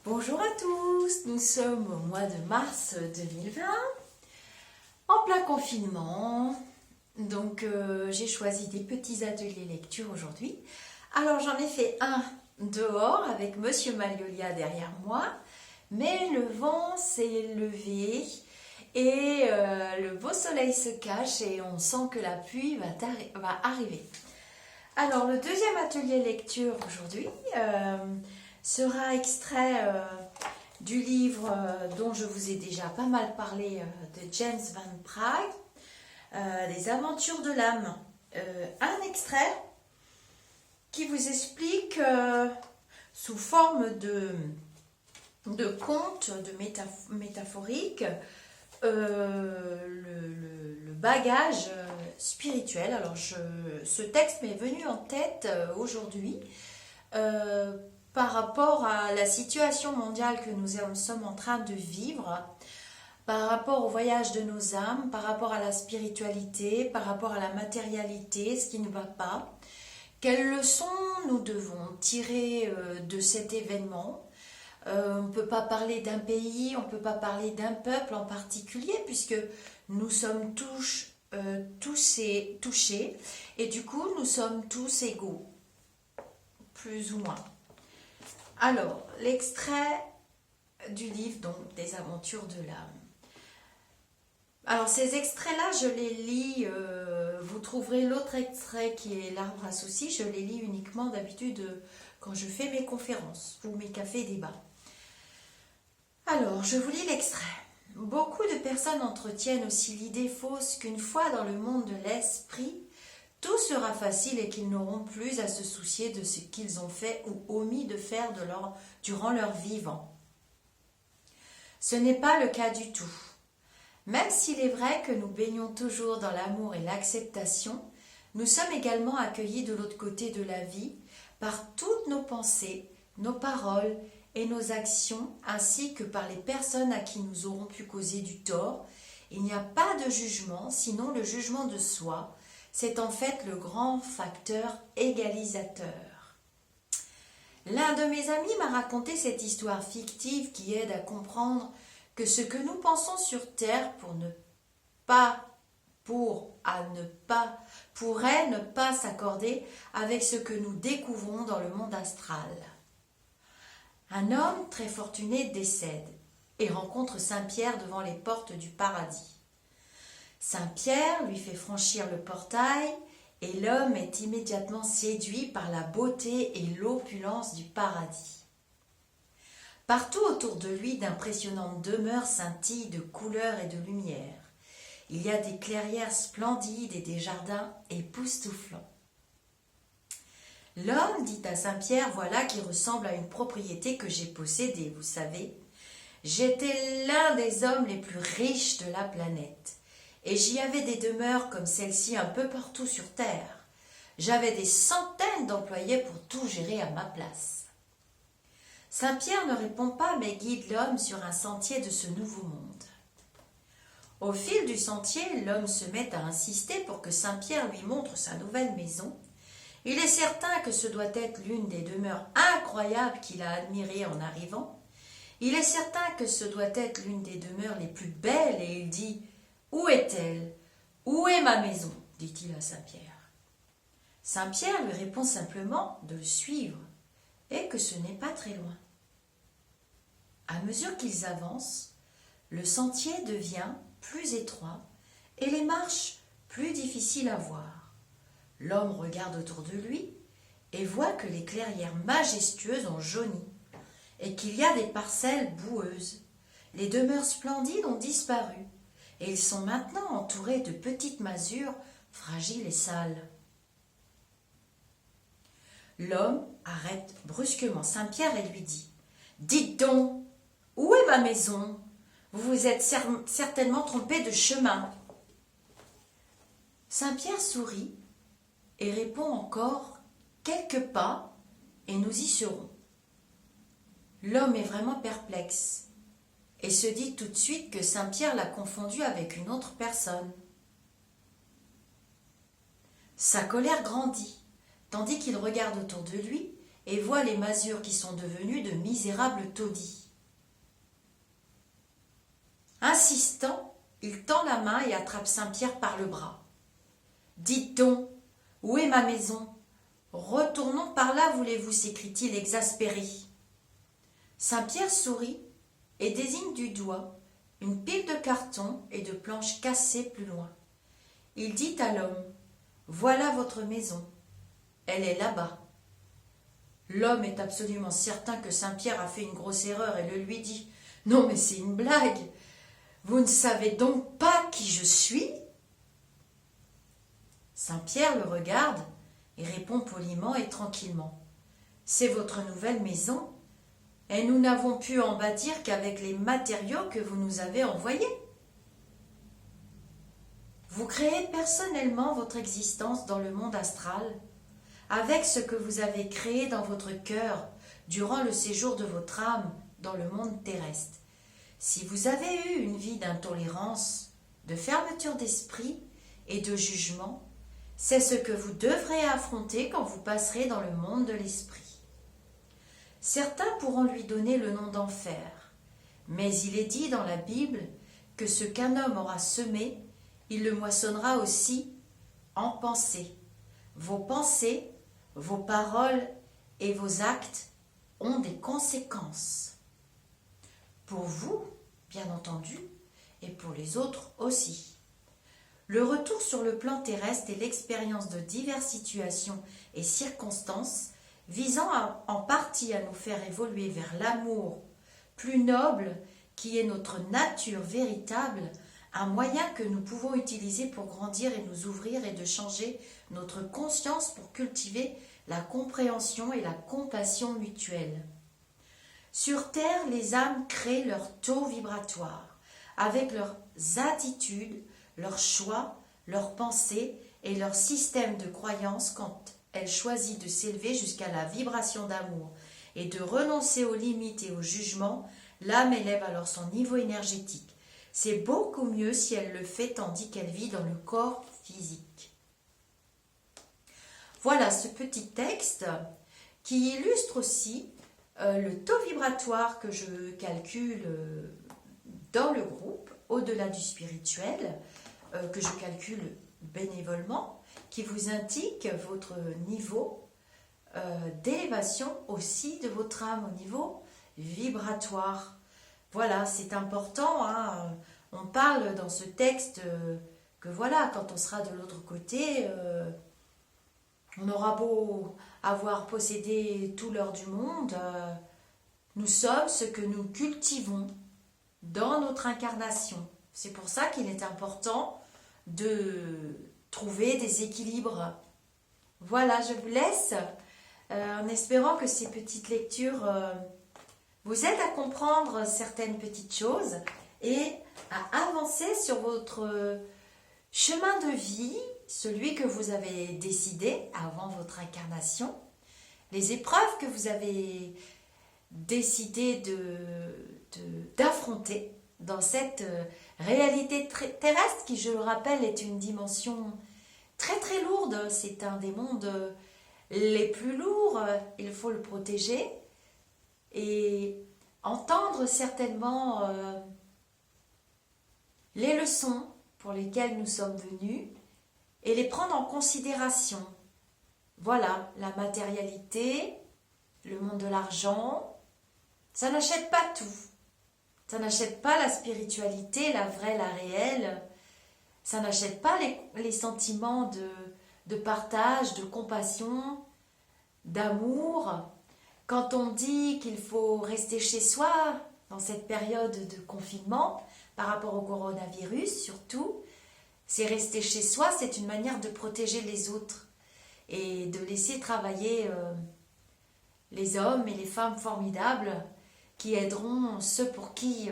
Bonjour à tous, nous sommes au mois de mars 2020, en plein confinement, donc j'ai choisi des petits ateliers lecture aujourd'hui. Alors j'en ai fait un dehors avec Monsieur Magnolia derrière moi, mais le vent s'est levé et le beau soleil se cache et on sent que la pluie va arriver. Alors le deuxième atelier lecture aujourd'hui sera extrait du livre dont je vous ai déjà pas mal parlé de James Van Praagh, Les Aventures de l'âme. Un extrait qui vous explique sous forme de conte, de métaphorique, le bagage spirituel. Alors ce texte m'est venu en tête aujourd'hui par rapport à la situation mondiale que nous sommes en train de vivre, par rapport au voyage de nos âmes, par rapport à la spiritualité, par rapport à la matérialité, ce qui ne va pas. Quelles leçons nous devons tirer de cet événement ? On ne peut pas parler d'un pays, on ne peut pas parler d'un peuple en particulier, puisque nous sommes tous touchés, et du coup nous sommes tous égaux, plus ou moins. Alors, l'extrait du livre, donc, des Aventures de l'âme. Alors, ces extraits-là, je les lis, vous trouverez l'autre extrait qui est L'Arbre à soucis, je les lis uniquement d'habitude quand je fais mes conférences ou mes cafés débats. Alors, je vous lis l'extrait. Beaucoup de personnes entretiennent aussi l'idée fausse qu'une fois dans le monde de l'esprit, tout sera facile et qu'ils n'auront plus à se soucier de ce qu'ils ont fait ou omis de faire durant leur vivant. Ce n'est pas le cas du tout. Même s'il est vrai que nous baignons toujours dans l'amour et l'acceptation, nous sommes également accueillis de l'autre côté de la vie par toutes nos pensées, nos paroles et nos actions, ainsi que par les personnes à qui nous aurons pu causer du tort. Il n'y a pas de jugement, sinon le jugement de soi. C'est en fait le grand facteur égalisateur. L'un de mes amis m'a raconté cette histoire fictive qui aide à comprendre que ce que nous pensons sur Terre pourrait ne pas s'accorder avec ce que nous découvrons dans le monde astral. Un homme très fortuné décède et rencontre Saint-Pierre devant les portes du paradis. Saint-Pierre lui fait franchir le portail et l'homme est immédiatement séduit par la beauté et l'opulence du paradis. Partout autour de lui, d'impressionnantes demeures scintillent de couleurs et de lumière. Il y a des clairières splendides et des jardins époustouflants. L'homme dit à Saint-Pierre, voilà qui ressemble à une propriété que j'ai possédée, vous savez. J'étais l'un des hommes les plus riches de la planète. Et j'y avais des demeures comme celle-ci un peu partout sur Terre. J'avais des centaines d'employés pour tout gérer à ma place. Saint-Pierre ne répond pas, mais guide l'homme sur un sentier de ce nouveau monde. Au fil du sentier, l'homme se met à insister pour que Saint-Pierre lui montre sa nouvelle maison. Il est certain que ce doit être l'une des demeures incroyables qu'il a admirées en arrivant. Il est certain que ce doit être l'une des demeures les plus belles et il dit « Où est-elle ? Où est ma maison ?» dit-il à Saint-Pierre. Saint-Pierre lui répond simplement de le suivre et que ce n'est pas très loin. À mesure qu'ils avancent, le sentier devient plus étroit et les marches plus difficiles à voir. L'homme regarde autour de lui et voit que les clairières majestueuses ont jauni et qu'il y a des parcelles boueuses. Les demeures splendides ont disparu et ils sont maintenant entourés de petites masures fragiles et sales. L'homme arrête brusquement Saint-Pierre et lui dit « Dites donc, où est ma maison ? Vous vous êtes certainement trompé de chemin. » Saint-Pierre sourit et répond encore « Quelques pas et nous y serons. » L'homme est vraiment perplexe et se dit tout de suite que Saint-Pierre l'a confondu avec une autre personne. Sa colère grandit, tandis qu'il regarde autour de lui et voit les masures qui sont devenues de misérables taudis. Insistant, il tend la main et attrape Saint-Pierre par le bras. « Dites donc, où est ma maison ? Retournons par là, voulez-vous » s'écrie-t-il exaspéré. Saint-Pierre sourit et désigne du doigt une pile de cartons et de planches cassées plus loin. Il dit à l'homme : « Voilà votre maison. Elle est là-bas. » L'homme est absolument certain que Saint-Pierre a fait une grosse erreur et le lui dit : « Non, mais c'est une blague. Vous ne savez donc pas qui je suis ?» Saint-Pierre le regarde et répond poliment et tranquillement : « C'est votre nouvelle maison, et nous n'avons pu en bâtir qu'avec les matériaux que vous nous avez envoyés. Vous créez personnellement votre existence dans le monde astral, avec ce que vous avez créé dans votre cœur durant le séjour de votre âme dans le monde terrestre. Si vous avez eu une vie d'intolérance, de fermeture d'esprit et de jugement, c'est ce que vous devrez affronter quand vous passerez dans le monde de l'esprit. Certains pourront lui donner le nom d'enfer, mais il est dit dans la Bible que ce qu'un homme aura semé, il le moissonnera aussi en pensée. Vos pensées, vos paroles et vos actes ont des conséquences. Pour vous, bien entendu, et pour les autres aussi. Le retour sur le plan terrestre est l'expérience de diverses situations et circonstances visant en partie à nous faire évoluer vers l'amour plus noble qui est notre nature véritable, un moyen que nous pouvons utiliser pour grandir et nous ouvrir et de changer notre conscience pour cultiver la compréhension et la compassion mutuelle. Sur Terre, les âmes créent leur taux vibratoire avec leurs attitudes, leurs choix, leurs pensées et leur système de croyances quand elles choisissent de s'élever jusqu'à la vibration d'amour et de renoncer aux limites et aux jugements. L'âme élève alors son niveau énergétique. C'est beaucoup mieux si elle le fait tandis qu'elle vit dans le corps physique. Voilà ce petit texte qui illustre aussi le taux vibratoire que je calcule dans le groupe, au-delà du spirituel, que je calcule bénévolement, qui vous indique votre niveau d'élévation aussi de votre âme au niveau vibratoire. Voilà, c'est important, hein. On parle dans ce texte que voilà, quand on sera de l'autre côté, on aura beau avoir possédé tout l'or du monde, nous sommes ce que nous cultivons dans notre incarnation. C'est pour ça qu'il est important de trouver des équilibres. Voilà, je vous laisse en espérant que ces petites lectures vous aident à comprendre certaines petites choses et à avancer sur votre chemin de vie, celui que vous avez décidé avant votre incarnation, les épreuves que vous avez décidé d'affronter dans cette réalité terrestre qui, je le rappelle, est une dimension très très lourde. C'est un des mondes les plus lourds, il faut le protéger et entendre certainement les leçons pour lesquelles nous sommes venus et les prendre en considération. Voilà, la matérialité, le monde de l'argent, ça n'achète pas tout. Ça n'achète pas la spiritualité, la vraie, la réelle. Ça n'achète pas les sentiments de partage, de compassion, d'amour. Quand on dit qu'il faut rester chez soi dans cette période de confinement, par rapport au coronavirus surtout, c'est rester chez soi, c'est une manière de protéger les autres et de laisser travailler les hommes et les femmes formidables qui aideront ceux pour qui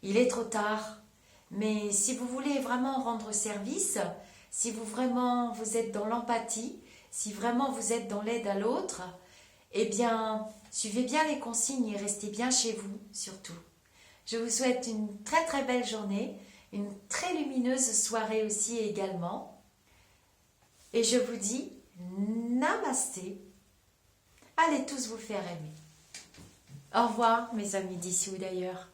il est trop tard. Mais si vous voulez vraiment rendre service, si vous êtes dans l'empathie, si vraiment vous êtes dans l'aide à l'autre, eh bien, suivez bien les consignes et restez bien chez vous, surtout. Je vous souhaite une très très belle journée, une très lumineuse soirée aussi également. Et je vous dis Namasté, Allez tous vous faire aimer. Au revoir, mes amis d'ici ou d'ailleurs.